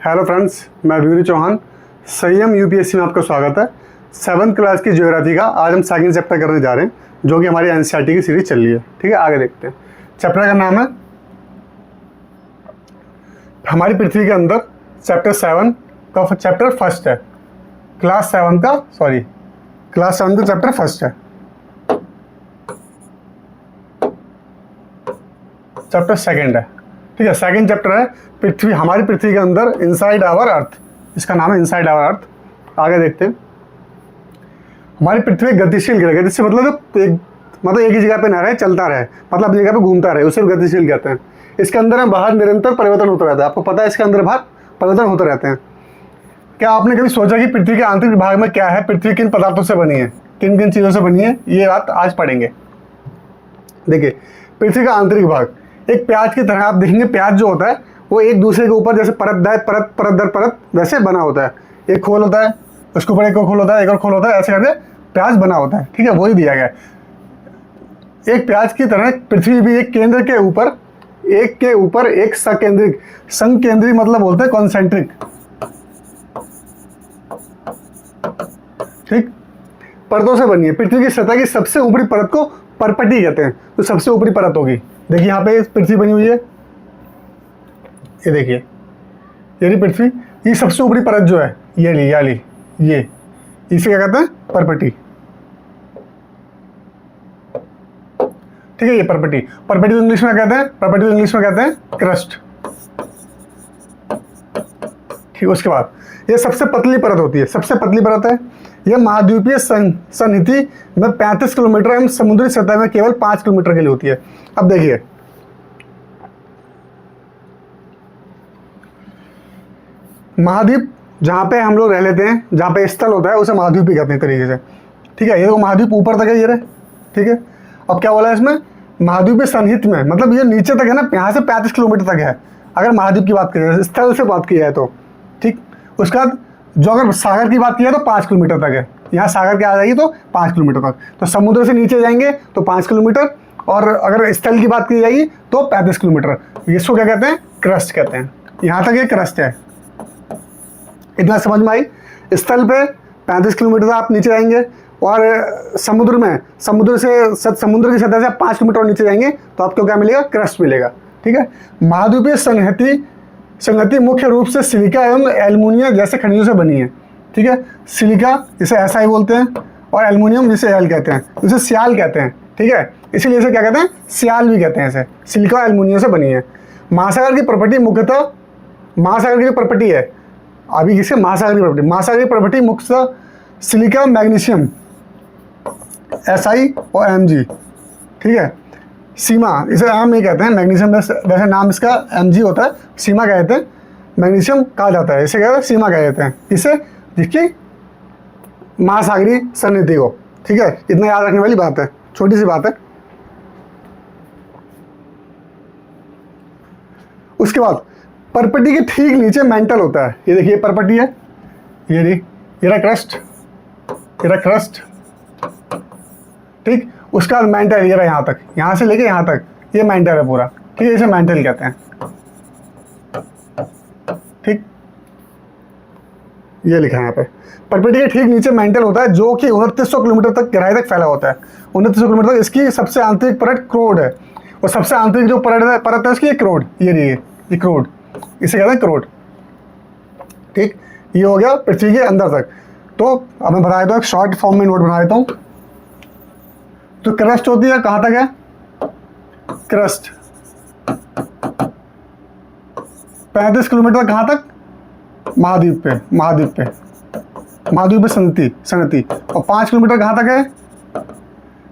Hello friends, मैं वीरू चौहान। संयम UPSC में आपका स्वागत है। 7th क्लास की ज्योग्राफी का आज हम सेकंड चैप्टर करने जा रहे हैं, जो कि हमारी एनसीईआरटी की सीरीज चल रही है। ठीक है, आगे देखते हैं। चैप्टर का नाम है हमारी पृथ्वी के अंदर। चैप्टर 7 का चैप्टर फर्स्ट है। क्लास 7 का चैप्टर फर्स्ट है। चैप्टर सेकंड है। ठीक है, सेकंड चैप्टर है पृथ्वी, हमारी पृथ्वी के अंदर इनसाइड आवर अर्थ। इसका नाम है इनसाइड आवर अर्थ। आगे देखते हैं। हमारी पृथ्वी गतिशील ग्रह, गतिशील मतलब एक ही जगह पे ना रहे, चलता रहे, मतलब अपनी जगह पे घूमता रहे, उसे गतिशील कहते हैं। इसके अंदर बाहर निरंतर परिवर्तन होता रहता है। आपको पता है इसके अंदर बाहर परिवर्तन होते रहते हैं। क्या आपने कभी सोचा कि पृथ्वी के आंतरिक भाग में क्या है? पृथ्वी किन पदार्थों से बनी है, किन किन चीज़ों से बनी है, ये बात आज पढ़ेंगे। देखिए, पृथ्वी का आंतरिक भाग एक प्याज की तरह, आप देखेंगे प्याज जो होता है वो एक दूसरे के ऊपर जैसे परत दर परत वैसे बना होता है। एक खोल होता है, उसके ऊपर एक और खोल होता है, एक और खोल होता है, ऐसे करके प्याज बना होता है। ठीक है, वही दिया गया है। एक प्याज की तरह पृथ्वी भी एक केंद्र के ऊपर एक संकेंद्रिक मतलब बोलते हैं कॉन्सेंट्रिक। ठीक, परतों से बनी है। पृथ्वी की सतह की सबसे ऊपरी परत को परपटी कहते हैं। तो सबसे ऊपरी परत होगी, देखिए यहाँ पे पृथ्वी बनी हुई है, ये देखिए, ये रही पृथ्वी। ये सबसे ऊपरी परत जो है ये इसे क्या कहते हैं? परपटी। ठीक है, ये परपटी तो इंग्लिश में कहते हैं क्रस्ट। ठीक, उसके बाद ये सबसे पतली परत होती है, सबसे पतली परत है। यह महाद्वीपीय सन्निधि में 35 किलोमीटर एवं समुद्री सतह में केवल 5 किलोमीटर के लिए होती है। अब देखिए, महाद्वीप जहाँ पे हम लोग रह लेते हैं, जहाँ पे स्थल होता है, उसे महाद्वीप ही कहते हैं तरीके से। ठीक है, ये तो महाद्वीप ऊपर तक है, ये रहे। ठीक है, अब क्या बोला है इसमें? महाद्वीपीय सन्निहित में, मतलब ये नीचे तक है ना, यहाँ से 35 किलोमीटर तक है अगर महाद्वीप की बात की जाए, स्थल से बात की जाए तो। ठीक, उसके बाद जो अगर सागर की बात की जाए तो 5 किलोमीटर तक है। यहाँ सागर के आ जाएगी तो 5 किलोमीटर तक। तो समुद्र से नीचे जाएंगे तो 5 किलोमीटर, और अगर स्थल की बात की जाएगी तो 35 किलोमीटर। इसको क्या कहते हैं? क्रस्ट कहते हैं। यहाँ तक ये क्रस्ट है। इतना समझ में आई? स्थल पे 35 किलोमीटर आप नीचे जाएंगे, और समुद्र की सतह से 5 किलोमीटर और नीचे जाएंगे तो आपको क्या मिलेगा? क्रस्ट मिलेगा। ठीक है, महाद्वीपीय संगति मुख्य रूप से सिलिका एवं एल्युमिनियम जैसे खनिजों से बनी है। ठीक है, सिलिका जिसे SI बोलते हैं, और एल्युमिनियम जिसे एल कहते हैं, जिसे सियाल कहते हैं। ठीक है, इसीलिए इसे क्या कहते हैं? सियाल भी कहते हैं इसे। सिलिका और एल्युमिनियम से बनी है। महासागर की प्रॉपर्टी मुख्यतः, महासागर की प्रॉपर्टी है अभी किसके? महासागर की प्रॉपर्टी मुख्यतः सिलिका, मैग्नीशियम, SI और Mg। ठीक है, सीमा इसे एम नहीं कहते हैं, मैग्नीशियम वैसे नाम इसका Mg होता है, सीमा कहते हैं। मैग्नीशियम कहा जाता है, इसे कहते हैं सीमा कहते हैं, इसे जिसकी महासागरीय सन्निधि को। ठीक है, इतना याद रखने वाली बात है, छोटी सी बात है। उसके बाद परपटी के ठीक नीचे मेंटल होता है। ये देखिए परपटी है, ये क्रस्ट। ठीक, उसका मेंटल ये रहा यहाँ तक, यहाँ से लेके यहाँ तक ये मेंटल है पूरा। ठीक है, इसे मेंटल कहते हैं। ठीक, ये लिखा है यहाँ पे। परपटी के ठीक नीचे मेंटल होता है, जो कि 2900 किलोमीटर तक गहराई तक फैला होता है। 2900 किलोमीटर तक। इसकी सबसे आंतरिक परत क्रोड है, और सबसे आंतरिक जो परत है उसकी क्रोड, ये क्रोड, इसे कहते हैं क्रोड। ठीक, ये हो गया पृथ्वी के अंदर तक। तो अब मैं बता देता हूँ, एक शॉर्ट फॉर्म में नोट बना देता हूँ। तो क्रस्ट होती है कहाँ तक है? क्रस्ट 35 किलोमीटर कहाँ तक? महाद्वीप पे सन्निधि। और 5 किलोमीटर कहाँ तक है?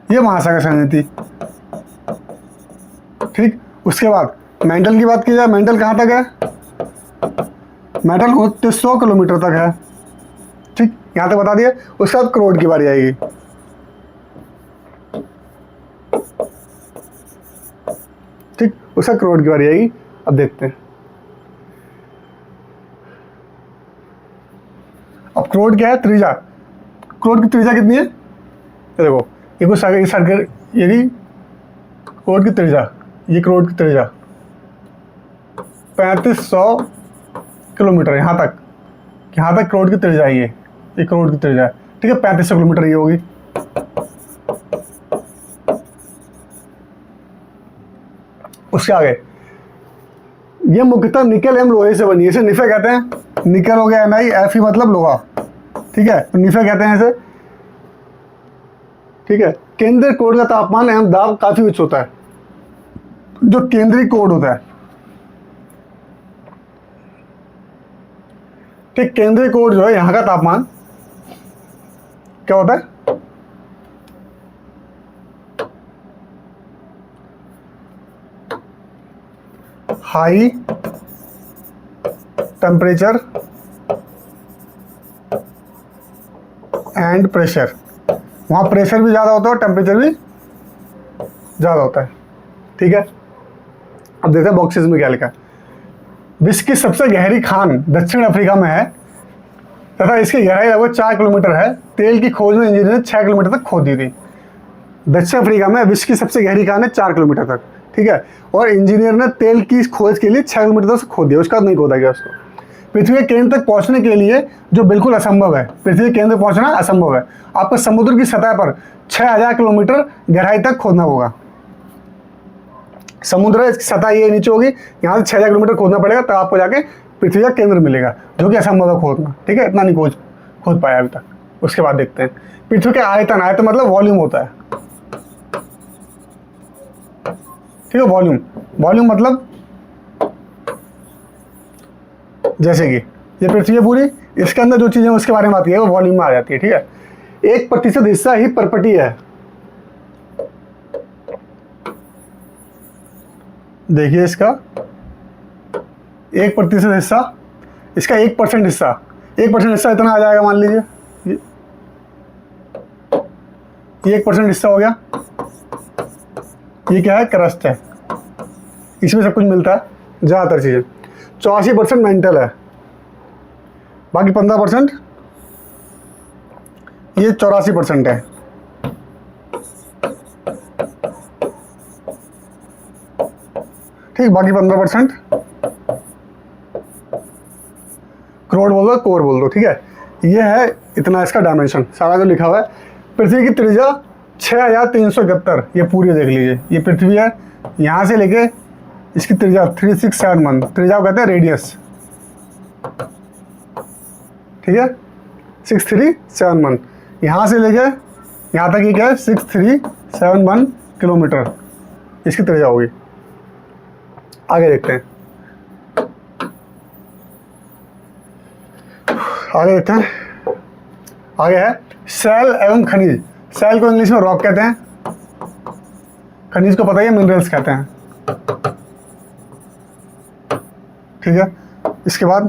ये महासागर सन्निधि। ठीक, उसके बाद मेंटल की बात की जाए, मेंटल कहाँ तक है? मेंटल 2900 किलोमीटर तक है। ठीक, यहाँ तक बता दिया। उसके बाद क्रोड की बारी आएगी। ठीक, उसका क्रोड की बारी आएगी। अब देखते हैं, अब क्रोड क्या है? त्रिज्या। क्रोड की त्रिज्या कितनी है? ये देखो, ये कुछ सर्कल, ये क्रोड की त्रिज्या 3500 किलोमीटर यहाँ तक, करोड़ की त्रिज्या है, ये करोड़ की त्रिज्या है, ठीक है। 3500 किलोमीटर ये होगी। उसके आगे ये मुख्यतः निकेल एवं लोहे से बनी है, इसे निफे कहते हैं। निकेल हो गया Ni, Fe मतलब लोहा, ठीक है, तो निफे कहते हैं इसे, ठीक है। केंद्रीय कोड का तापमान एवं दाब काफी उच्च होता है, जो केंद्रीय कोड होता है, ठीक। केंद्रीय कोड जो है यहाँ का तापमान क्या होता है, हाई टेम्परेचर एंड प्रेशर। वहाँ प्रेशर भी ज़्यादा होता है और टेम्परेचर भी ज़्यादा होता है, ठीक है। अब देखते हैं बॉक्सेस में क्या लिखा है। विश्व की सबसे गहरी खान दक्षिण अफ्रीका में है तथा इसकी गहराई लगभग 4 किलोमीटर है। तेल की खोज में इंजीनियर ने 6 किलोमीटर तक खोद दी थी। दक्षिण अफ्रीका में विश्व की सबसे गहरी खान है 4 किलोमीटर तक, ठीक है, और इंजीनियर ने तेल की खोज के लिए 6 किलोमीटर तक खोद दिया, उसका नहीं खोदा गया उसको। पृथ्वी के केंद्र तक पहुंचने के लिए जो बिल्कुल असंभव है, पृथ्वी के केंद्र तक पहुंचना असंभव है। आपको समुद्र की सतह पर 6000 किलोमीटर गहराई तक खोदना होगा। समुद्र इसकी सतह ये नीचे होगी, यहाँ से 6000 किलोमीटर खोदना पड़ेगा, तब आपको जाके पृथ्वी का केंद्र मिलेगा, जो कि असंभव है खोदना, ठीक है। इतना नहीं खोद पाया अभी तक। उसके बाद देखते हैं पृथ्वी के आयतन। आयतन मतलब वॉल्यूम होता है, ठीक है। वॉल्यूम मतलब जैसे कि ये पृथ्वी है पूरी, इसके अंदर जो चीजें उसके बारे में आती है वो वॉल्यूम में आ जाती है, ठीक है। 1% हिस्सा ही पर्पटी है। देखिए इसका 1% हिस्सा, इसका 1% हिस्सा, 1% हिस्सा इतना आ जाएगा, मान लीजिए ये 1% हिस्सा हो गया। ये क्या है, क्रस्ट है, इसमें सब कुछ मिलता है, ज़्यादातर चीज़ें। 84% मेंटल है, बाकी 15% ये 84% है, ठीक। बाकी 15% क्रोड बोल दो, कोर बोल दो, ठीक है। ये है इतना इसका डायमेंशन सारा जो लिखा हुआ है। पृथ्वी की त्रिज्या 6371, ये पूरी देख लीजिए। ये पृथ्वी है, यहाँ से लेके इसकी त्रिज्या 3671, त्रिज्या को कहते हैं रेडियस, ठीक है। 6371 यहाँ से लेके यहाँ तक ये क्या है, 6371 किलोमीटर इसकी त्रिज्या होगी। आगे देखते हैं, आगे है सेल एवं खनिज। सेल को इंग्लिश में रॉक कहते हैं, खनिज को पता ही है मिनरल्स कहते हैं, ठीक है। इसके बाद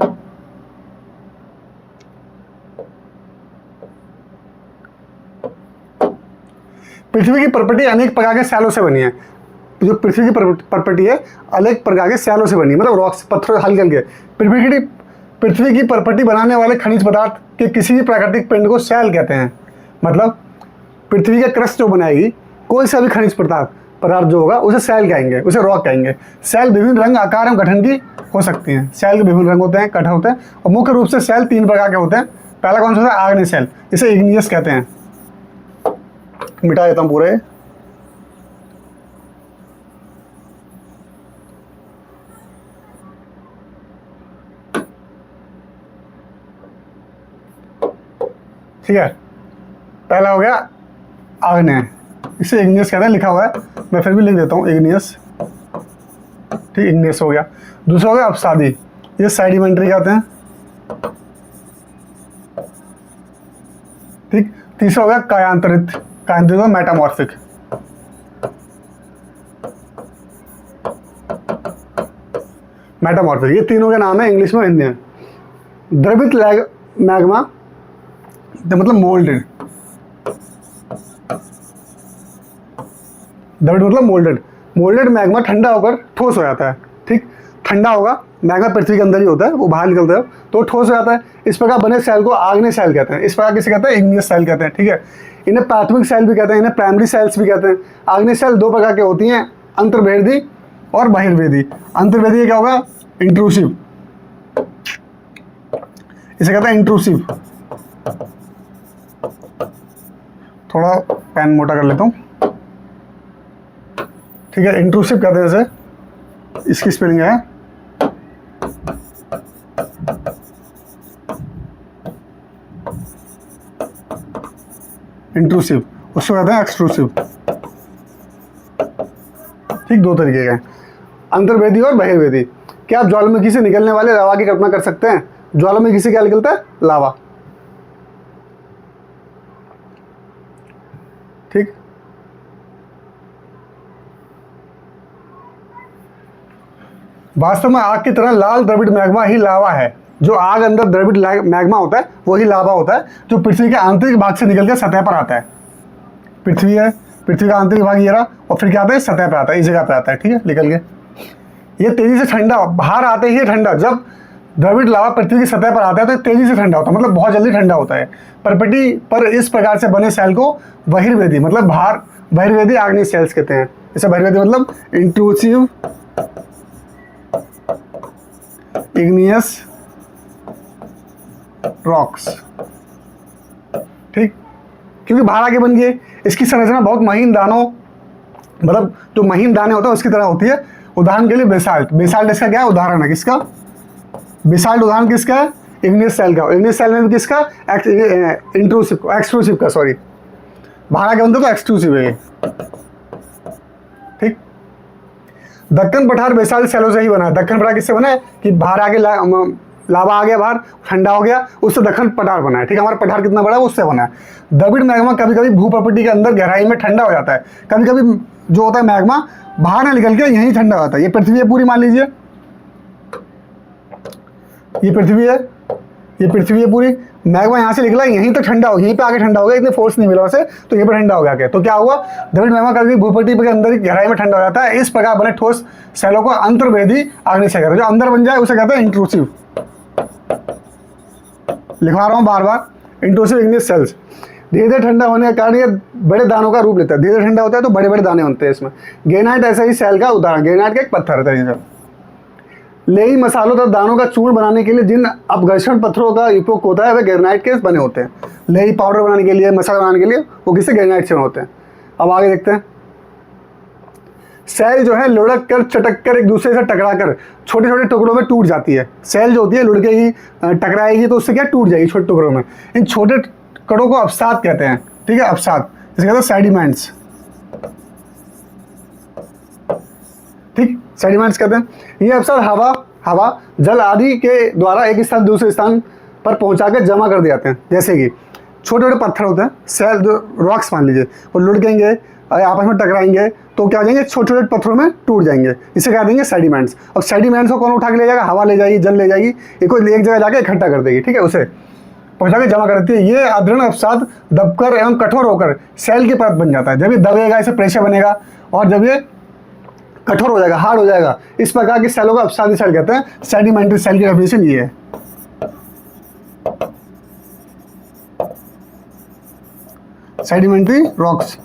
पृथ्वी की प्रॉपर्टी अनेक प्रकार के सैलों से बनी है। जो पृथ्वी की प्रॉपर्टी है अनेक प्रकार के सैलों से बनी है, मतलब रॉक्स, पत्थर हल्के हल्के। पृथ्वी की प्रॉपर्टी बनाने वाले खनिज पदार्थ के किसी भी प्राकृतिक पिंड को सैल कहते हैं। मतलब पृथ्वी का क्रस्ट जो बनाएगी कोई सा भी खनिज पदार्थ जो होगा उसे सैल कहेंगे, उसे रॉक कहेंगे। सैल विभिन्न रंग, आकार एवं गठन की हो सकती हैं। सैल के विभिन्न रंग होते हैं, कठोर होते हैं, और मुख्य रूप से सैल 3 प्रकार के होते हैं। पहला कौन सा होता है, आग्नेय सैल, इसे इग्नियस कहते हैं। मिटा देता हूँ पूरे। ठीक है, पहला हो गया आग्नेय, इसे इग्नियस कहते हैं, लिखा हुआ है, मैं फिर भी लिख देता हूँ इग्नियस, ठीक, इग्नियस हो गया। दूसरा हो गया अपसादी, ये सेडिमेंट्री कहते हैं, ठीक। तीसरा हो गया कायांतरित, कायांतरित और मेटामॉर्फिक। मेटामॉर्फिक, ये तीनों के नाम है इंग्लिश में, हिंदी में। द्रवित मैग्मा मतलब मोल्डेड, द्रवित मतलब मोल्डेड मैग्मा ठंडा होकर ठोस हो जाता है, ठीक। ठंडा होगा, मैग्मा पृथ्वी के अंदर ही होता है, वो बाहर निकलता है तो ठोस हो जाता है। इस प्रकार बने सेल को आग्नेय सेल कहते हैं। इस प्रकार किसे कहते हैं, इग्नियस सेल कहते हैं, ठीक है। इन्हें प्राथमिक सेल भी कहते हैं, इन्हें प्राइमरी सेल्स भी कहते हैं। आग्नेय सेल 2 प्रकार के होती हैं, अंतर्वेदी और बहिर्वेदी। अंतर्वेदी क्या होगा, इंट्रूसिव, इसे कहते हैं इंट्रूसिव। थोड़ा पेन मोटा कर लेता हूँ, ठीक है। इंट्रूसिव कहते हैं इसे, इसकी स्पेलिंग है इंट्रूसिव, उसको कहते हैं एक्सट्रूसिव। ठीक, दो तरीके के हैं, अंतर्वेदी और बहिर्वेदी। क्या आप ज्वालामुखी से निकलने वाले लावा की कल्पना कर सकते हैं? ज्वालामुखी से क्या निकलता है? लावा। ठीक, वास्तव में आग की तरह लाल द्रविड़ मैग्मा ही लावा है। जो आग अंदर द्रविड़ मैग्मा होता है वही लावा होता है, जो पृथ्वी के आंतरिक भाग से निकलकर सतह पर आता है। पृथ्वी है, पृथ्वी का आंतरिक भाग ये रहा, और फिर क्या आता है? सतह पर आता है, इस जगह पे आता है, ठीक है, निकल के। ये तेजी से ठंडा, बाहर आते ही ठंडा। जब द्रविड़ लावा पृथ्वी की सतह पर आता है तो तेजी से ठंडा होता है, मतलब बहुत जल्दी ठंडा होता है। परपटी पर इस प्रकार से बने सेल को बहिर्वेदी, मतलब बाहर, बहिर्वेदी आग्नेय सेल्स कहते हैं। इसे बहिर्वेदी मतलब इंट्रूसिव इग्नियस रॉक्स। ठीक, क्योंकि बाहर आके बन गए। इसकी संरचना बहुत महीन दानों, मतलब जो महीन दाने होते हैं उसकी तरह होती है। उदाहरण के लिए बेसाल्ट। बेसाल्ट इसका क्या है? उदाहरण है। किसका? बेसाल्ट उदाहरण किसका है? इग्नियस सेल का। इग्नियस सेल में भी किसका? इंट्रूसिव, एक्सट्रूसिव का, सॉरी, बाहर आके बनते तो एक्सट्रूसिव है ये। ठीक, दक्कन पठार बेसाल्ट सेलों से ही बना है। दक्कन पठार किससे बना है? कि बाहर आके लावा आ गया, बाहर ठंडा हो गया, उससे दक्कन पठार बना है। ठीक है, हमारा पठार कितना बड़ा है उससे बना है। द्रविड़ मैग्मा कभी कभी भूप्रपट्टी के अंदर गहराई में ठंडा हो जाता है। कभी कभी जो होता है मैग्मा बाहर ना निकल के यहीं ठंडा होता है। ये पृथ्वी है पूरी, मान लीजिए ये पृथ्वी है, ये पृथ्वी है पूरी, मैग्मा यहाँ से निकला, यहीं तक ठंडा हो, यहीं पे आके ठंडा हो गया, इतने फोर्स नहीं मिला उसे, तो यहीं पे ठंडा हो गया। तो क्या हुआ? द्रविड़ मैग्मा कभी भूपट्टी के अंदर गहराई में ठंडा हो जाता है। इस प्रकार बने ठोस सेलों को अंतर्वेदी आग्नेय सेल कहते हैं। जो अंदर बन जाए उसे कहते हैं इंट्रूसिव। लिखवा रहा हूँ बार बार, इंट्रूसिव इग्नियस सेल्स। धीरे धीरे ठंडा होने के कारण ये बड़े दानों का रूप लेता है। धीरे धीरे ठंडा होता है तो बड़े बड़े दाने बनते हैं इसमें। ग्रेनाइट ऐसा ही सेल का उदाहरण। ग्रेनाइट का एक पत्थर है। लेई मसालों तथा दानों का चूर्ण बनाने के लिए जिन अपघर्षण पत्थरों का उपयोग होता है वे ग्रेनाइट के बने होते हैं। लेई पाउडर बनाने के लिए, मसाला बनाने के लिए वो किससे? ग्रेनाइट से होते हैं। अब आगे देखते हैं। सेल जो है लुढ़क कर, चटक कर, एक दूसरे से टकरा कर छोटे छोटे टुकड़ों में टूट जाती है। सेल जो होती है लुढ़केगी, टकराएगी तो उससे क्या? टूट जाएगी छोटे टुकड़ों में। इन छोटे कणों को अवसाद कहते हैं। ठीक है, अवसाद, जिसे कहते हैं सेडिमेंट्स। ठीक, सेडिमेंट्स कहते हैं। ये अवसाद हवा, जल आदि के द्वारा एक स्थान दूसरे स्थान पर पहुंचाकर जमा कर दिए जाते हैं। जैसे कि छोटे छोटे पत्थर होते हैं, सेल जो रॉक्स मान लीजिए, वो लुढ़केंगे, आपस में टकराएंगे तो क्या हो जाएंगे? छोटे छोटे पत्थरों में टूट जाएंगे। इसे क्या देंगे? सेडिमेंट्स। अब सेडिमेंट्स को कौन उठा के ले जाएगा? हवा ले जाएगी, जल ले जाएगी, ये कोई एक जगह जाकर इकट्ठा कर देगी। ठीक है, उसे पहुंचा के जमा कर देती है। ये अदृढ़ अवसाद दबकर एवं कठोर होकर सेल की परत बन जाता है। जब ये दबेगा इसे प्रेशर बनेगा, और जब ये कठोर हो जाएगा, हार्ड हो जाएगा, इस प्रकार के सेलों को अवसादी सेल कहते हैं। सेडिमेंट्री सेल की डेफिनेशन ये है। सेडिमेंट्री रॉक्स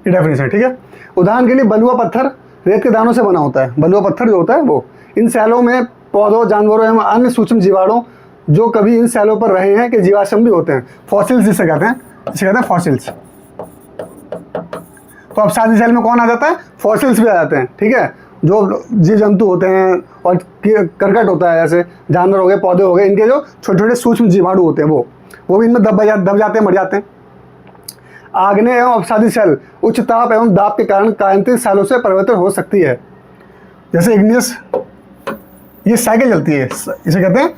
की डेफिनेशन। ठीक है, उदाहरण के लिए बलुआ पत्थर रेत के दानों से बना होता है। बलुआ पत्थर जो होता है वो, इन सेलों में पौधों, जानवरों एवं अन्य सूक्ष्म जीवाणु जो कभी इन सेलों पर रहे हैं के जीवाश्म भी होते हैं। फॉसिल्स जिसे कहते हैं, इसे कहते हैं फॉसिल्स। तो अवसादी सेल में कौन आ जाता है? फॉसिल्स भी आ जाते हैं। ठीक है, जो जीव जंतु होते हैं और करकट होता है, जैसे जानवर हो गए, पौधे हो गए, इनके जो छोटे छोटे सूक्ष्म जीवाणु होते हैं वो भी इनमें दब जाते हैं, मर जाते हैं। आग्नेय एवं अवसादी सेल उच्च ताप एवं दाब के कारण कायांतरिक सेलों से परिवर्तित हो सकती है। जैसे इग्नियस, ये साइकिल चलती है, इसे कहते हैं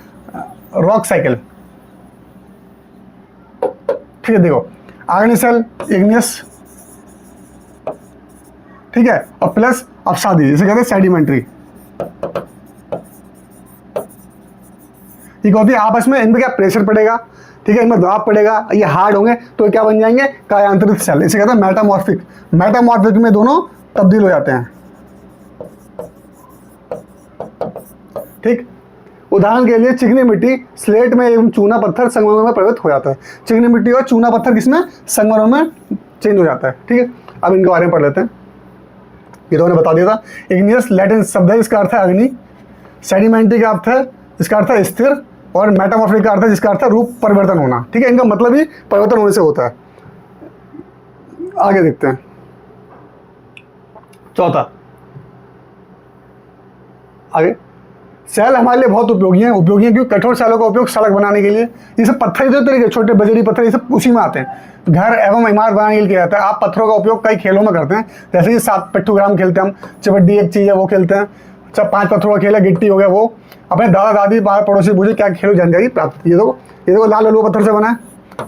रॉक साइकिल। ठीक है, देखो आग्नेय सेल, इग्नियस, ठीक है, और प्लस अवसादी, जिसे कहते हैं सेडिमेंट्री। ठीक होती है, आपस में इनमें क्या प्रेशर पड़ेगा, ठीक है, इनमें दबाव पड़ेगा, ये हार्ड होंगे तो क्या बन जाएंगे? कायांतरित सेल। इसे कहते हैं मेटामॉर्फिक। मेटामॉर्फिक में दोनों तब्दील हो जाते हैं। ठीक, उदाहरण के लिए चिकनी मिट्टी स्लेट में एवं चूना पत्थर संगमरमर में परिवर्तित हो जाता है। चिकनी मिट्टी और चूना पत्थर किसमें? संगमरमर में चेंज हो जाता है। ठीक है, अब इनके बारे में पढ़ लेते हैं। ये तो मैंने बता दिया था। इग्नियस लैटिन शब्द है, इसका अर्थ है अग्नि। सेडिमेंट्री का अर्थ है, इसका अर्थ है स्थिर। और मेटामॉर्फिक का अर्थ है जिसका अर्थ है रूप परिवर्तन होना, ठीक है। इनका मतलब ही परिवर्तन होने से होता है। आगे देखते हैं चौथा। आगे, सेल हमारे लिए बहुत उपयोगी है क्योंकि कठोर सेलों का उपयोग सड़क बनाने के लिए, ये सब पत्थर जो तरीके छोटे बजरी पत्थर ये सब उसी में आते हैं। घर एवं इमारत बनाने के लिए किया जाता है। आप पत्थरों का उपयोग कई खेलों में करते हैं, जैसे कि 7 पिट्ठूग्राम खेलते हैं हम, कबड्डी एक चीज़ है वो खेलते हैं, 5 पत्थरों का खेल है, गिट्टी हो गया वो। अपने दादा दादी पड़ोसी पूछे क्या खेलो, जानकारी प्राप्त। ये देखो लाल लुआ पत्थर से बना है,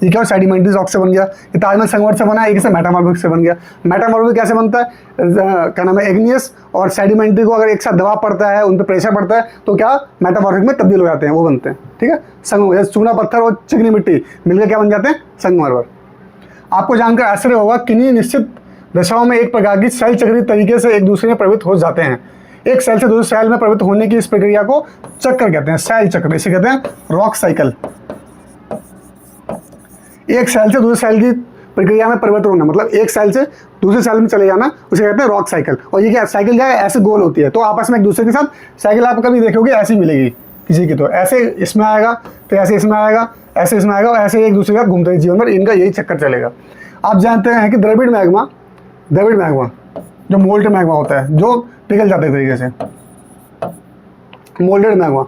ये क्या सेडिमेंट्री रॉक से बन गया। ये ताजमहल संगमरमर से बना है, एक से मेटामॉर्फिक से बन गया। मेटामॉर्फिक कैसे बनता है, क्या नाम है, इग्नियस और सेडिमेंट्री को अगर एक साथ दबाव पड़ता है, उन पर प्रेशर पड़ता है तो क्या मेटामॉर्फिक में तब्दील हो जाते हैं, वो बनते हैं, ठीक है। संगमरमर, चूना पत्थर और चिकनी मिट्टी मिलकर क्या बन जाते हैं, संगमरमर। आपको जानकर आश्चर्य होगा किन्हीं निश्चित दशाओं में एक प्रकार की सेल चक्रीय तरीके से एक दूसरे में प्रवृत्त हो जाते हैं। एक सेल से दूसरे सेल में प्रवृत्त होने की इस प्रक्रिया को चक्कर कहते हैं, सेल चक्र, इसे कहते हैं रॉक साइकिल। एक सेल से दूसरे सेल की प्रक्रिया में परिवर्तन होना, मतलब एक सेल से दूसरे सेल में चले जाना, उसे कहते हैं रॉक साइकिल। और ये क्या साइकिल क्या है, ऐसे गोल होती है, तो आपस में एक दूसरे के साथ साइकिल आप कभी देखोगे ऐसी मिलेगी किसी की, तो ऐसे इसमें आएगा, तो ऐसे इसमें आएगा, ऐसे इसमें आएगा, और ऐसे एक दूसरे के साथ घूमते हैं जीवन भर, इनका यही चक्कर चलेगा। आप जानते हैं कि द्रविड़ मैग्मा जो मोल्टेड मैग्मा होता है, जो पिघल जाते तरीके से, मोल्डेड मैग्मा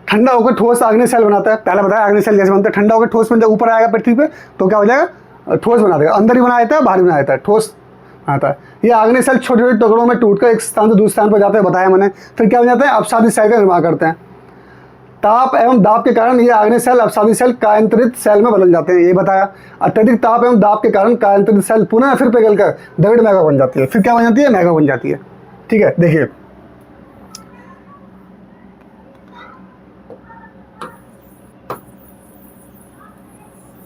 ठंडा होकर ठोस आग्नेय सेल बनाता है। पहले बताया आग्नेय सेल जैसे बनता है, ठंडा होकर ठोस में जब ऊपर आएगा पृथ्वी पे तो क्या हो जाएगा, ठोस बना देगा। अंदर ही बना देता है, बाहर ही बना देता है, ठोस आता है। ये आग्नेय सेल छोटे छोटे टुकड़ों में टूटकर एक स्थान से दूसरे स्थान पर जाते हैं, बताया मैंने। फिर क्या हो जाता है, अपसादी सेल का निर्माण करते हैं। ताप एवं दाब के कारण ये आग्नेय सेल अपसादी सेल कायांतरित सेल में बदल जाते हैं, ये बताया। अत्यधिक ताप एवं दाब के कारण कायांतरित सेल पुनः फिर पिघलकर द्रविड़ मैग्मा बन जाती है। फिर क्या बन जाती है, मैग्मा बन जाती है, ठीक है। देखिए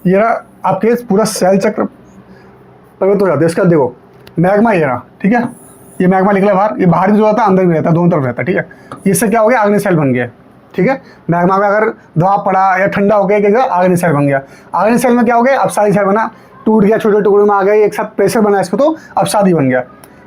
ये रहा आपके पूरा सेल चक्र परिवर्तित हो जाता है। इसका देखो मैग्मा ये रहा, ठीक है, ये मैग्मा निकला बाहर, ये बाहर भी जो रहता है अंदर भी रहता है, दोनों तरफ रहता है, ठीक है। इससे क्या हो गया, आग्नेय सेल बन गया, ठीक है। मैग्मा में अगर दबाव पड़ा या ठंडा हो गया, आग्नेय सेल बन गया। आग्नेय सेल में क्या हो गया, अपसादी सेल बना, टूट गया, छोटे टुकड़ों में आ गए, एक साथ प्रेशर बना इसको, तो अपसादी बन गया।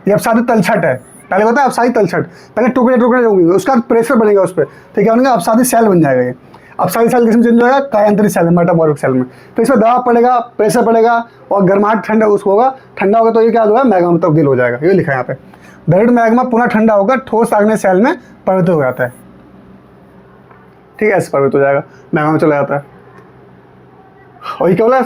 ये अपसादी तलछट है, पहले होता है अपसादी तलछट, पहले टुकड़े टुकड़े होंगे, उसका प्रेशर बनेगा उस पर, तो क्या बनेगा, अपसादी सेल बन जाएगा। ये अपसादी सेल किसमें चेंज होगा, कायांतरित सेल में, मेटामॉर्फिक सेल में। तो इसमें दबाव पड़ेगा, प्रेशर पड़ेगा और गर्माहट ठंडा उसको होगा, ठंडा होगा तो ये क्या होगा, मैग्मा में तब्दील हो जाएगा। ये लिखा है यहाँ पे, द्रविड़ मैग्मा पुनः ठंडा होकर ठोस आग्नेय सेल में परिवर्तित हो जाता है, ठीक है, ऐसे परिवर्तित हो जाएगा, मैग्मा में चला जाता है। और ये क्या बोला,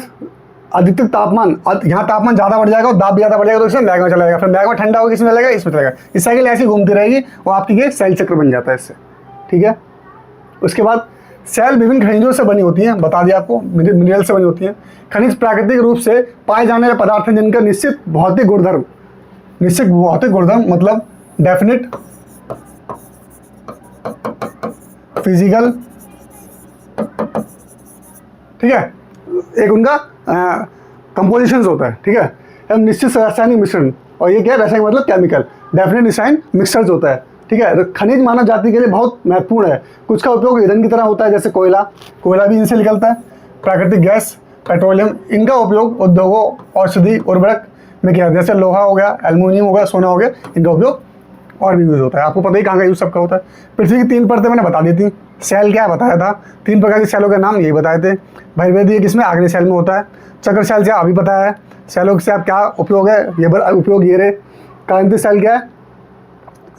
अधिकतम तापमान, यहाँ तापमान ज़्यादा बढ़ जाएगा और दाब भी ज़्यादा बढ़ जाएगा, तो इसमें मैग्मा चला जाएगा। फिर मैग्मा ठंडा होगा, इसमें चलेगा, इसमें चलेगा, इस साइकिल ऐसी घूमती रहेगी और आपकी ये सेल चक्र बन जाता है इससे, ठीक है। उसके बाद सेल विभिन्न खनिजों से बनी होती हैं, बता दिया आपको, मिनरल से बनी होती हैं। खनिज प्राकृतिक रूप से पाए जाने वाले पदार्थ हैं जिनका निश्चित भौतिक गुणधर्म मतलब डेफिनेट फिजिकल, ठीक है, एक उनका कंपोजिशंस होता है, ठीक है, एवं निश्चित रासायनिक मिश्रण। और ये क्या है, रासायनिक मतलब केमिकल, डेफिनेट डिजाइन मिक्सचर्स होता है, ठीक है। तो खनिज मानव जाति के लिए बहुत महत्वपूर्ण है। कुछ का उपयोग ईंधन की तरह होता है, जैसे कोयला भी इनसे निकलता है, प्राकृतिक गैस, पेट्रोलियम, इनका उपयोग उद्योगों, औषधि, उर्वरक में किया, जैसे लोहा हो गया, एल्युमिनियम हो गया, सोना हो गया, इनका उपयोग और भी यूज़ होता है। आपको पता ही कहाँ का यूज़ सबका होता है। पृथ्वी की 3 परतें मैंने बता दी थी। सेल क्या बताया था, 3 प्रकार की सेलों के नाम यही बताए थे। भैरवेदी किसमें, आग्नेय सेल में होता है। चक्र सेल से अभी बताया है। सेलों से आप क्या उपयोग है, ये उपयोग ये रहे। कायांतरित सेल क्या है,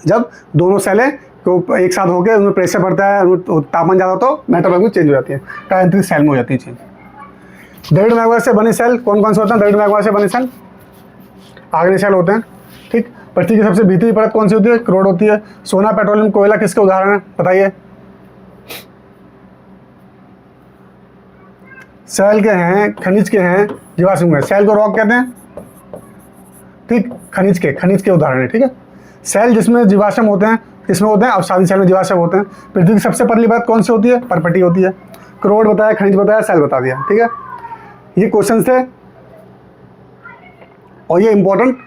जब दोनों सेलें तो एक साथ होकर उनमें प्रेशर पड़ता है, तापमान ज़्यादा तो मेटाबॉलिज्म चेंज हो जाती है, कायांतरित सेल में हो जाती है चेंज। द्रविड़ मैग्मा से बने सेल कौन कौन से होते हैं, द्रविड़ मैग्मा से बने सेल आग्नेय सेल होते हैं, ठीक। पृथ्वी की सबसे भीतरी परत कौन सी होती है, करोड़ होती है। सोना, पेट्रोलियम, कोयला किसके उदाहरण है, बताइए। सेल के हैं, खनिज के हैं, जीवाश्म में। सेल को रॉक कहते हैं, ठीक, खनिज के उदाहरण है, ठीक है। सेल जिसमें जीवाश्म होते हैं, किसमें होते हैं, अपसादी सेल में जीवाश्म होते हैं। पृथ्वी की सबसे पतली परत कौन सी होती है, परपटी होती है। करोड़ बताया, खनिज बताया, सेल बता दिया, ठीक है। ये क्वेश्चन थे और ये इंपॉर्टेंट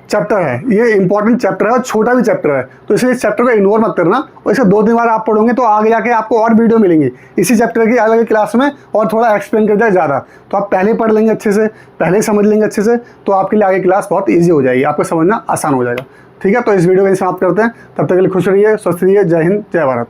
चैप्टर है, ये इंपॉर्टेंट चैप्टर है और छोटा भी चैप्टर है, तो इसलिए इस चैप्टर को इग्नोर मत करना। और इसे 2-3 बार आप पढ़ोगे तो आगे जाके आपको और वीडियो मिलेंगी इसी चैप्टर की अलग क्लास में, और थोड़ा एक्सप्लेन कर दिया ज़्यादा। तो आप पहले पढ़ लेंगे अच्छे से, पहले समझ लेंगे अच्छे से, तो आपके लिए आगे क्लास बहुत ईजी हो जाएगी, आपको समझना आसान हो जाएगा, ठीक है। तो इस वीडियो को समाप्त करते हैं, तब तक के लिए खुश रहिए, स्वस्थ रहिए। जय हिंद, जय भारत।